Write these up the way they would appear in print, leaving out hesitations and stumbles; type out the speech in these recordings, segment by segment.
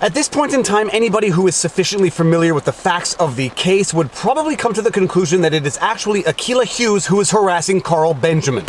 At this point in time, anybody who is sufficiently familiar with the facts of the case would probably come to the conclusion that it is actually Akilah Hughes who is harassing Carl Benjamin.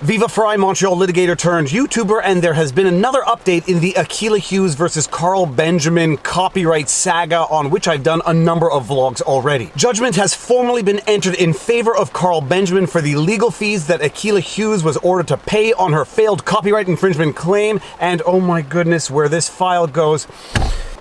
Viva Frei, Montreal litigator turned YouTuber, and there has been another update in the Akilah Hughes versus Carl Benjamin copyright saga, on which I've done a number of vlogs already. Judgment has formally been entered in favor of Carl Benjamin for the legal fees that Akilah Hughes was ordered to pay on her failed copyright infringement claim, and oh my goodness, where this file goes...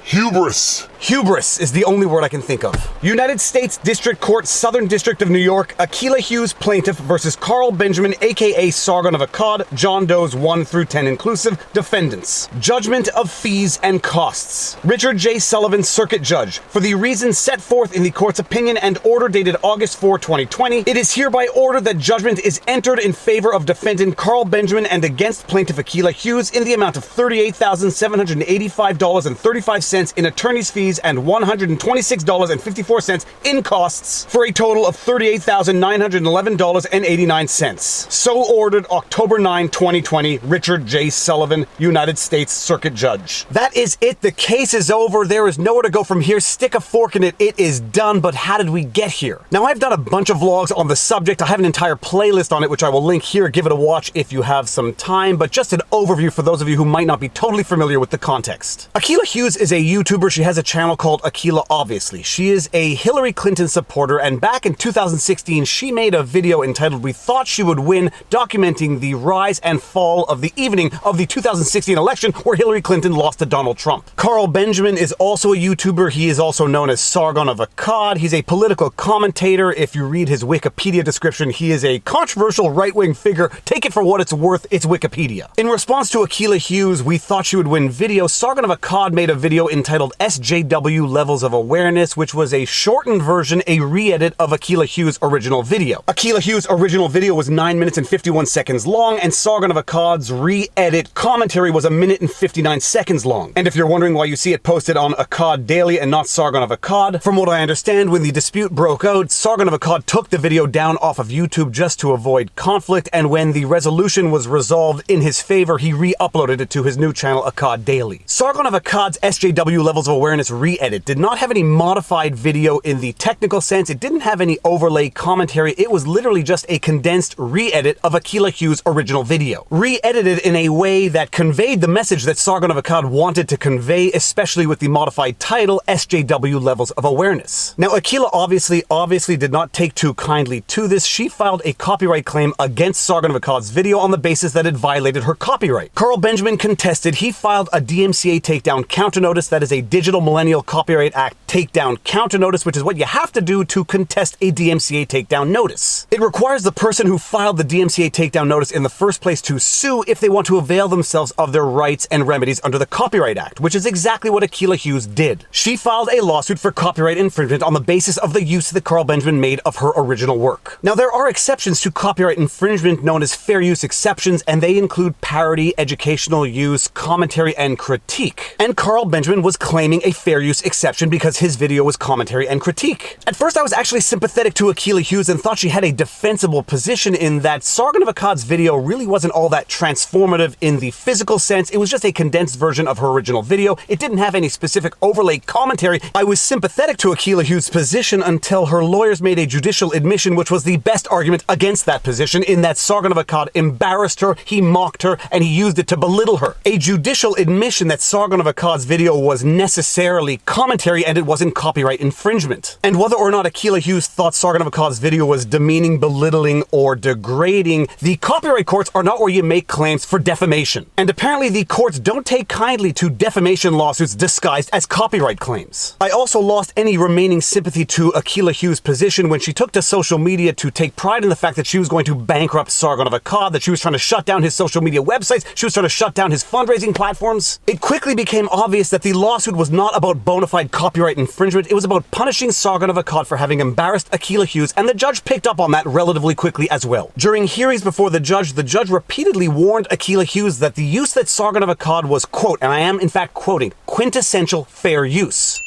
hubris. Hubris is the only word I can think of. United States District Court, Southern District of New York, Akilah Hughes plaintiff versus Carl Benjamin, aka Sargon of Akkad, John Does 1 through 10 inclusive, defendants. Judgment of fees and costs. Richard J. Sullivan, Circuit Judge. For the reasons set forth in the court's opinion and order dated August 4, 2020, it is hereby ordered that judgment is entered in favor of defendant Carl Benjamin and against plaintiff Akilah Hughes in the amount of $38,785.35 in attorney's fees and $126.54 in costs, for a total of $38,911.89. So ordered, October 9, 2020, Richard J. Sullivan, United States Circuit Judge. That is it. The case is over. There is nowhere to go from here. Stick a fork in it. It is done. But how did we get here? Now, I've done a bunch of vlogs on the subject. I have an entire playlist on it, which I will link here. Give it a watch if you have some time. But just an overview for those of you who might not be totally familiar with the context. Akilah Hughes is a YouTuber. She has a channel called Akilah, obviously. She is a Hillary Clinton supporter, and back in 2016, she made a video entitled "We Thought She Would Win," documenting the rise and fall of the evening of the 2016 election, where Hillary Clinton lost to Donald Trump. Carl Benjamin is also a YouTuber. He is also known as Sargon of Akkad. He's a political commentator. If you read his Wikipedia description, he is a controversial right-wing figure. Take it for what it's worth. It's Wikipedia. In response to Akilah Hughes' "We Thought She Would Win" video, Sargon of Akkad made a video entitled SJW Levels of Awareness, which was a shortened version, a re-edit of Akilah Hughes' original video. Akilah Hughes' original video was 9 minutes and 51 seconds long, and Sargon of Akkad's re-edit commentary was 1 minute and 59 seconds long. And if you're wondering why you see it posted on Akkad Daily and not Sargon of Akkad, from what I understand, when the dispute broke out, Sargon of Akkad took the video down off of YouTube just to avoid conflict, and when the resolution was resolved in his favor, he re-uploaded it to his new channel, Akkad Daily. Sargon of Akkad's SJW Levels of Awareness re-edit did not have any modified video in the technical sense. It didn't have any overlay commentary. It was literally just a condensed re-edit of Akilah Hughes' original video. Re-edited in a way that conveyed the message that Sargon of Akkad wanted to convey, especially with the modified title, SJW Levels of Awareness. Now, Akilah obviously did not take too kindly to this. She filed a copyright claim against Sargon of Akkad's video on the basis that it violated her copyright. Carl Benjamin contested. He filed a DMCA takedown counter notice, that is a Digital Millennial Copyright Act takedown counter notice, which is what you have to do to contest a DMCA takedown notice. It requires the person who filed the DMCA takedown notice in the first place to sue if they want to avail themselves of their rights and remedies under the Copyright Act, which is exactly what Akilah Hughes did. She filed a lawsuit for copyright infringement on the basis of the use that Carl Benjamin made of her original work. Now, there are exceptions to copyright infringement known as fair use exceptions, and they include parody, educational use, commentary, and critique. And Carl Benjamin was claiming a fair use exception because his video was commentary and critique. At first, I was actually sympathetic to Akilah Hughes and thought she had a defensible position in that Sargon of Akkad's video really wasn't all that transformative in the physical sense. It was just a condensed version of her original video. It didn't have any specific overlay commentary. I was sympathetic to Akilah Hughes' position until her lawyers made a judicial admission, which was the best argument against that position, in that Sargon of Akkad embarrassed her, he mocked her, and he used it to belittle her. A judicial admission that Sargon of Akkad's video was necessarily commentary and it wasn't copyright infringement. And whether or not Akilah Hughes thought Sargon of Akkad's video was demeaning, belittling, or degrading, the copyright courts are not where you make claims for defamation. And apparently the courts don't take kindly to defamation lawsuits disguised as copyright claims. I also lost any remaining sympathy to Akilah Hughes' position when she took to social media to take pride in the fact that she was going to bankrupt Sargon of Akkad, that she was trying to shut down his social media websites, she was trying to shut down his fundraising platforms. It quickly became obvious that the lawsuit was not about bona fide copyright infringement. It was about punishing Sargon of Akkad for having embarrassed Akilah Hughes, and the judge picked up on that relatively quickly as well. During hearings before the judge repeatedly warned Akilah Hughes that the use that Sargon of Akkad was, quote, and I am in fact quoting, quintessential fair use.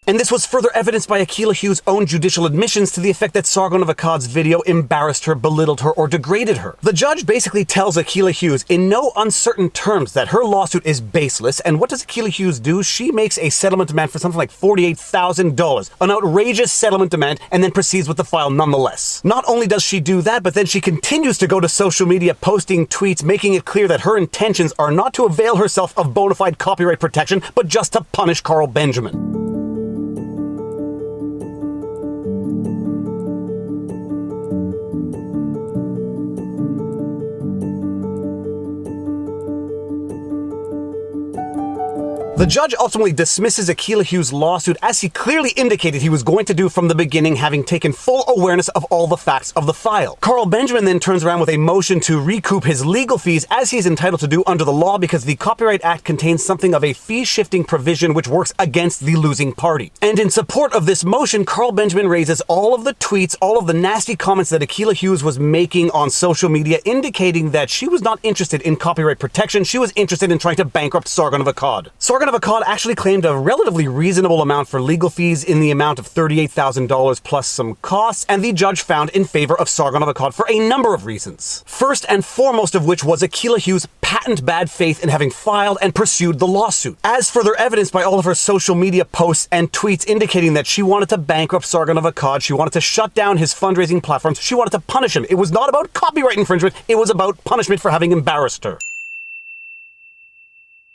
And this was further evidenced by Akilah Hugh's own judicial admissions to the effect that Sargon of Akkad's video embarrassed her, belittled her, or degraded her. The judge basically tells Akilah Hughes in no uncertain terms that her lawsuit is baseless, and what does Akilah Hughes do? She makes a settlement demand for something like $48,000, an outrageous settlement demand, and then proceeds with the file nonetheless. Not only does she do that, but then she continues to go to social media posting tweets making it clear that her intentions are not to avail herself of bona fide copyright protection, but just to punish Carl Benjamin. The judge ultimately dismisses Akilah Hughes' lawsuit, as he clearly indicated he was going to do from the beginning, having taken full awareness of all the facts of the file. Carl Benjamin then turns around with a motion to recoup his legal fees, as he is entitled to do under the law, because the Copyright Act contains something of a fee-shifting provision which works against the losing party. And in support of this motion, Carl Benjamin raises all of the tweets, all of the nasty comments that Akilah Hughes was making on social media, indicating that she was not interested in copyright protection, she was interested in trying to bankrupt Sargon of Akkad. Sargon of Akkad actually claimed a relatively reasonable amount for legal fees in the amount of $38,000 plus some costs, and the judge found in favor of Sargon of Akkad for a number of reasons. First and foremost of which was Akilah Hughes' patent bad faith in having filed and pursued the lawsuit, as further evidenced by all of her social media posts and tweets indicating that she wanted to bankrupt Sargon of Akkad, she wanted to shut down his fundraising platforms, she wanted to punish him. It was not about copyright infringement, it was about punishment for having embarrassed her.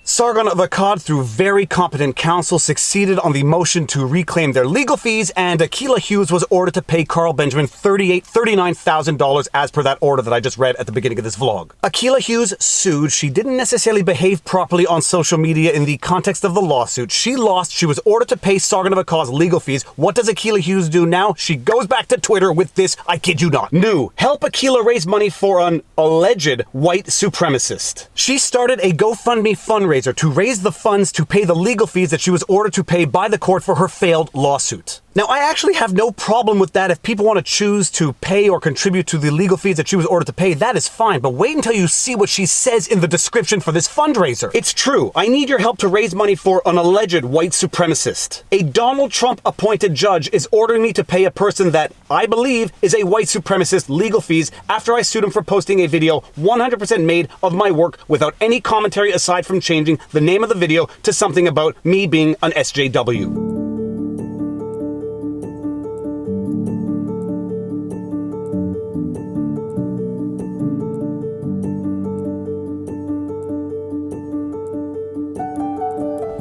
Sargon of Akkad, through very competent counsel, succeeded on the motion to reclaim their legal fees, and Akilah Hughes was ordered to pay Carl Benjamin $39,000 as per that order that I just read at the beginning of this vlog. Akilah Hughes sued. She didn't necessarily behave properly on social media in the context of the lawsuit. She lost. She was ordered to pay Sargon of Akkad's legal fees. What does Akilah Hughes do now? She goes back to Twitter with this, I kid you not, new help Akilah raise money for an alleged white supremacist. She started a GoFundMe fundraiser to raise the funds to pay the legal fees that she was ordered to pay by the court for her failed lawsuit. Now, I actually have no problem with that. If people want to choose to pay or contribute to the legal fees that she was ordered to pay, that is fine. But wait until you see what she says in the description for this fundraiser. It's true. I need your help to raise money for an alleged white supremacist. A Donald Trump appointed judge is ordering me to pay a person that I believe is a white supremacist legal fees after I sued him for posting a video 100% made of my work without any commentary aside from changing the name of the video to something about me being an SJW.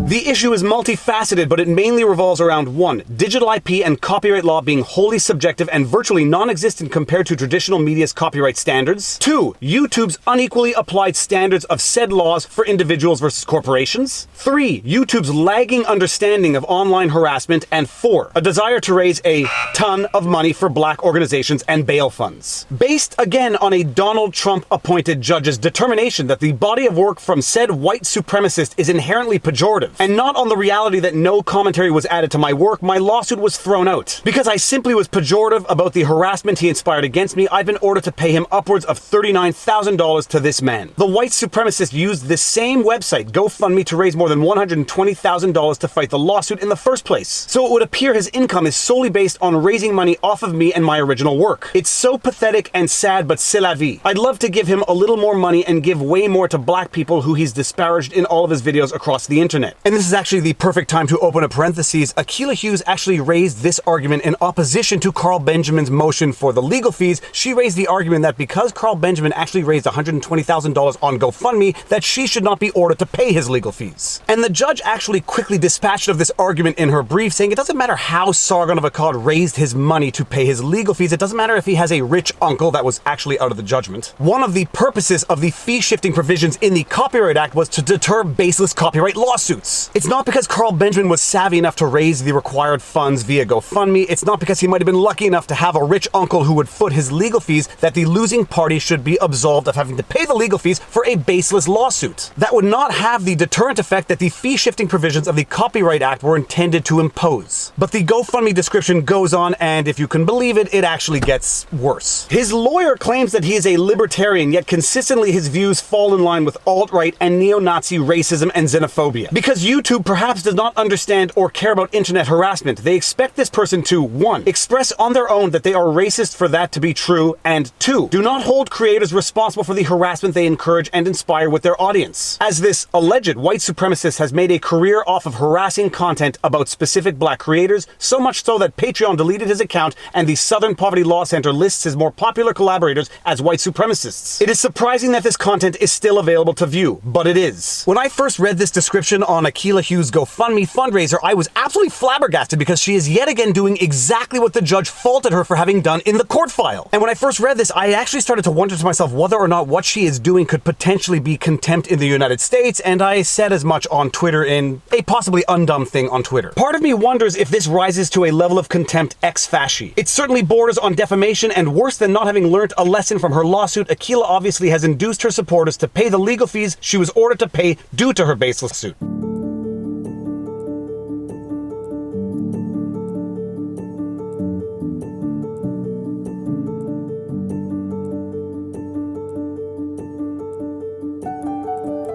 The issue is multifaceted, but it mainly revolves around 1. Digital IP and copyright law being wholly subjective and virtually non-existent compared to traditional media's copyright standards. 2. YouTube's unequally applied standards of said laws for individuals versus corporations. 3. YouTube's lagging understanding of online harassment. And 4. A desire to raise a ton of money for black organizations and bail funds. Based again on a Donald Trump appointed judge's determination that the body of work from said white supremacist is inherently pejorative, and not on the reality that no commentary was added to my work, my lawsuit was thrown out. Because I simply was pejorative about the harassment he inspired against me, I've been ordered to pay him upwards of $39,000 to this man. The white supremacist used this same website, GoFundMe, to raise more than $120,000 to fight the lawsuit in the first place. So it would appear his income is solely based on raising money off of me and my original work. It's so pathetic and sad, but c'est la vie. I'd love to give him a little more money and give way more to black people who he's disparaged in all of his videos across the internet. And this is actually the perfect time to open a parenthesis. Akilah Hughes actually raised this argument in opposition to Carl Benjamin's motion for the legal fees. She raised the argument that because Carl Benjamin actually raised $120,000 on GoFundMe, that she should not be ordered to pay his legal fees. And the judge actually quickly dispatched of this argument in her brief, saying it doesn't matter how Sargon of Akkad raised his money to pay his legal fees. It doesn't matter if he has a rich uncle. That was actually out of the judgment. One of the purposes of the fee-shifting provisions in the Copyright Act was to deter baseless copyright lawsuits. It's not because Carl Benjamin was savvy enough to raise the required funds via GoFundMe. It's not because he might have been lucky enough to have a rich uncle who would foot his legal fees that the losing party should be absolved of having to pay the legal fees for a baseless lawsuit. That would not have the deterrent effect that the fee-shifting provisions of the Copyright Act were intended to impose. But the GoFundMe description goes on, and if you can believe it, it actually gets worse. His lawyer claims that he is a libertarian, yet consistently his views fall in line with alt-right and neo-Nazi racism and xenophobia. Because YouTube perhaps does not understand or care about internet harassment. They expect this person to 1. Express on their own that they are racist for that to be true, and 2. Do not hold creators responsible for the harassment they encourage and inspire with their audience. As this alleged white supremacist has made a career off of harassing content about specific black creators, so much so that Patreon deleted his account and the Southern Poverty Law Center lists his more popular collaborators as white supremacists. It is surprising that this content is still available to view, but it is. When I first read this description on Akilah Hugh's GoFundMe fundraiser, I was absolutely flabbergasted because she is yet again doing exactly what the judge faulted her for having done in the court file. And when I first read this, I actually started to wonder to myself whether or not what she is doing could potentially be contempt in the United States, and I said as much on Twitter in a possibly undumb thing on Twitter. Part of me wonders if this rises to a level of contempt ex facie. It certainly borders on defamation, and worse than not having learned a lesson from her lawsuit, Akilah obviously has induced her supporters to pay the legal fees she was ordered to pay due to her baseless suit.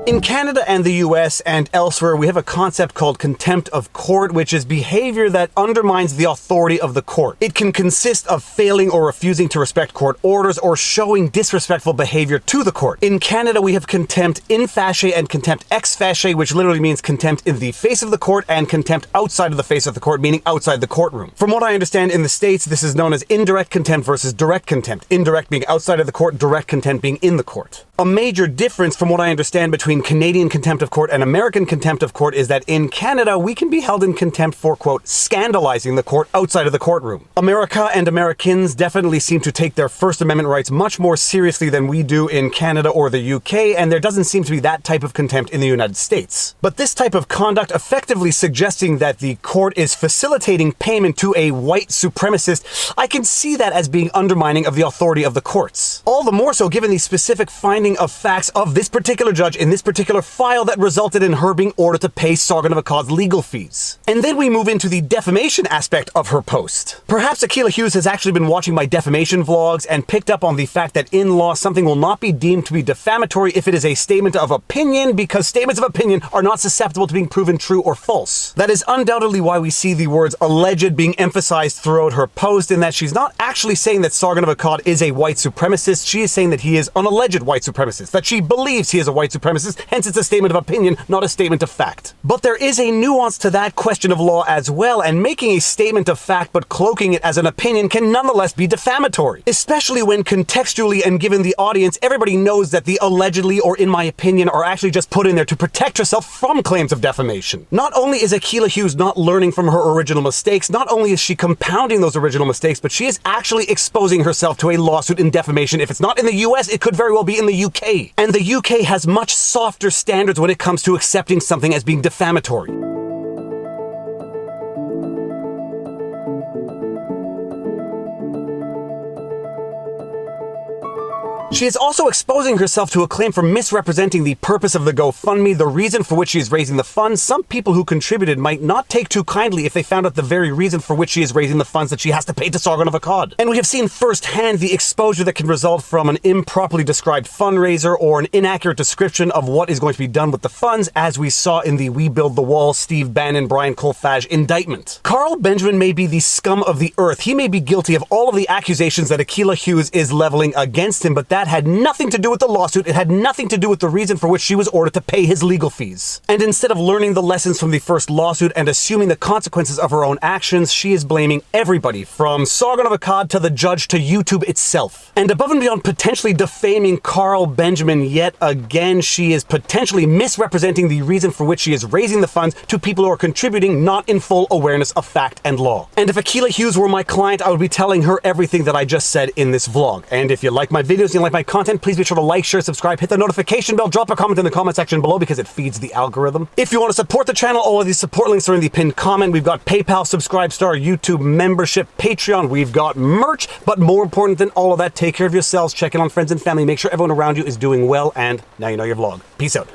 In Canada and the US and elsewhere, we have a concept called contempt of court, which is behavior that undermines the authority of the court. It can consist of failing or refusing to respect court orders or showing disrespectful behavior to the court. In Canada, we have contempt in facie and contempt ex facie, which literally means contempt in the face of the court and contempt outside of the face of the court, meaning outside the courtroom. From what I understand, in the States, this is known as indirect contempt versus direct contempt. Indirect being outside of the court, direct contempt being in the court. A major difference from what I understand between Canadian contempt of court and American contempt of court is that in Canada, we can be held in contempt for, quote, scandalizing the court outside of the courtroom. America and Americans definitely seem to take their First Amendment rights much more seriously than we do in Canada or the UK, and there doesn't seem to be that type of contempt in the United States. But this type of conduct effectively suggesting that the court is facilitating payment to a white supremacist, I can see that as being undermining of the authority of the courts. All the more so given the specific finding of facts of this particular judge in this particular file that resulted in her being ordered to pay Sargon of Akkad's legal fees. And then we move into the defamation aspect of her post. Perhaps Akilah Hughes has actually been watching my defamation vlogs and picked up on the fact that in law something will not be deemed to be defamatory if it is a statement of opinion, because statements of opinion are not susceptible to being proven true or false. That is undoubtedly why we see the words alleged being emphasized throughout her post, in that she's not actually saying that Sargon of Akkad is a white supremacist, she is saying that he is an alleged white supremacist, that she believes he is a white supremacist, hence it's a statement of opinion, not a statement of fact. But there is a nuance to that question of law as well, and making a statement of fact but cloaking it as an opinion can nonetheless be defamatory, especially when contextually and given the audience, everybody knows that the allegedly or in my opinion are actually just put in there to protect herself from claims of defamation. Not only is Akilah Hughes not learning from her original mistakes, not only is she compounding those original mistakes, but she is actually exposing herself to a lawsuit in defamation. If it's not in the US, it could very well be in the UK. And the UK has much softer standards when it comes to accepting something as being defamatory. She is also exposing herself to a claim for misrepresenting the purpose of the GoFundMe, the reason for which she is raising the funds. Some people who contributed might not take too kindly if they found out the very reason for which she is raising the funds that she has to pay to Sargon of Akkad. And we have seen firsthand the exposure that can result from an improperly described fundraiser or an inaccurate description of what is going to be done with the funds, as we saw in the We Build the Wall, Steve Bannon, Brian Colfage indictment. Carl Benjamin may be the scum of the earth. He may be guilty of all of the accusations that Akilah Hughes is leveling against him, but that had nothing to do with the lawsuit. It had nothing to do with the reason for which she was ordered to pay his legal fees. And instead of learning the lessons from the first lawsuit and assuming the consequences of her own actions, she is blaming everybody, from Sargon of Akkad to the judge to YouTube itself. And above and beyond potentially defaming Carl Benjamin yet again, she is potentially misrepresenting the reason for which she is raising the funds to people who are contributing not in full awareness of fact and law. And if Akilah Hughes were my client, I would be telling her everything that I just said in this vlog. And if you like my videos and you like my content, please be sure to like, share, subscribe, hit the notification bell, drop a comment in the comment section below because it feeds the algorithm. If you want to support the channel, all of these support links are in the pinned comment. We've got PayPal, Subscribestar, YouTube membership, Patreon, we've got merch, but more important than all of that, take care of yourselves, check in on friends and family, make sure everyone around you is doing well, and now you know your vlog. Peace out.